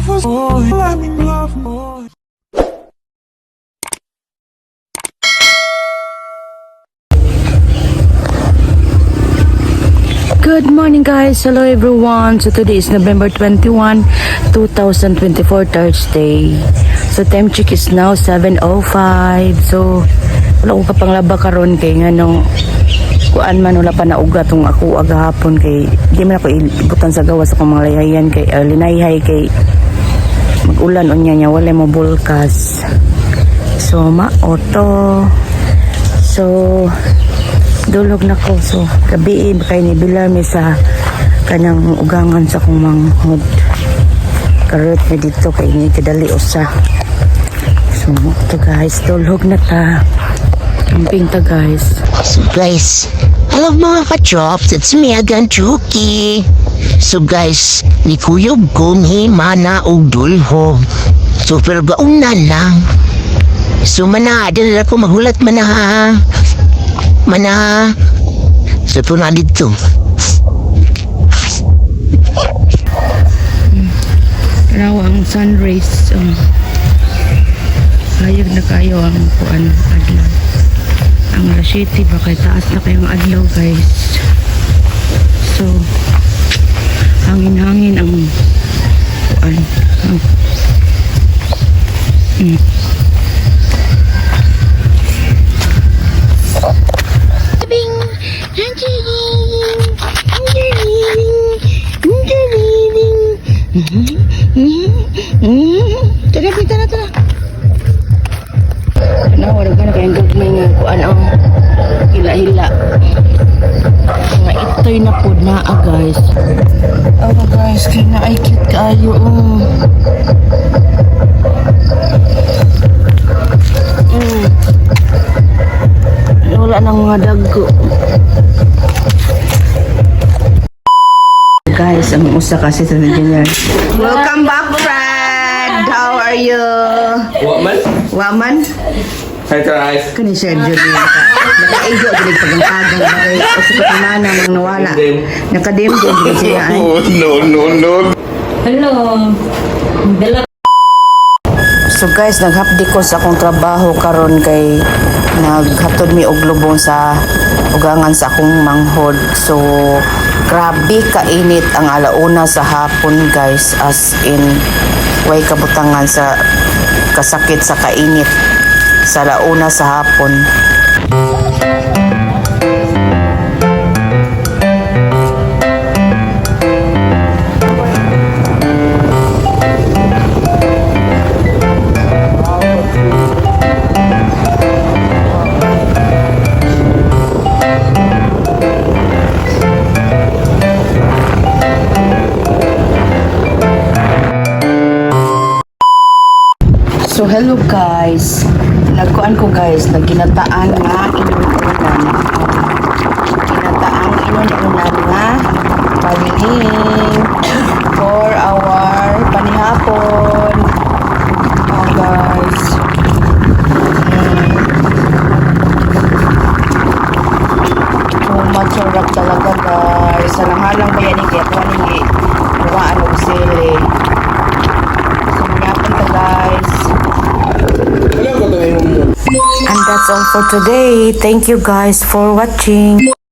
Good morning guys, hello everyone. So today is November 21, 2024 Thursday. So time check is now 7:05. So wala ko kapang laba karon kay nganong kuan man wala pa nauga tong ako agahapon kay di man ako ibutan sa gawas akong mga layhayan kay linayhay kay mag-ulan unya nya wala mo bulkas. So maoto. So dulog na ko. So gabi kay ni Bilar mi sa kanang ugangan sa kong manghod karot mi dito kay ni kadali usa. So to guys, dulog na ta. Camping ta guys. So guys, hello mga ka-chops, it's me again, Chucky. So guys, ni Kuya Gumhi mana og dulho. Super gaunan lang. So din ako magulat mana. So ito na dito. Raw ang sun rays. Hayag na kayo ang kuan adlaw. Ang Rashidi ba kay taas na kayong adlaw guys. So hangin-hangin ang kuan. Tara. Wala ka na kayang gagmay nga kuan ang hila-hila. Nga ito'y na po na guys. Oh guys, kaya na ay cute kayo. Wala nang mga dago. Guys, ang usa kasi sa engineer. Welcome back, Fred! How are you? Waman? Hi guys. Kani Sergio din ka. Nakaigo din pagangkagan bakay usa ka nana nang nawala. Nakadim din siya ay. No. Hello. So guys, naghapdi ko sa akong trabaho karon kay naghatod mi og lubong sa ugangan sa akong manghod. So grabe kainit ang alauna sa hapon guys, as in way kabutangan sa kasakit sa kainit sa alauna sa hapon. So hello guys, nagkuan ko guys, naginataan nga inuunan. Ginataang inuunan nga paling for our panihapon. Guys. Masarap talaga guys. Sa nanghalang ba yan kaya kuha ningi buwaan og sili. So manyapan ta guys. And that's all for today. Thank you guys for watching.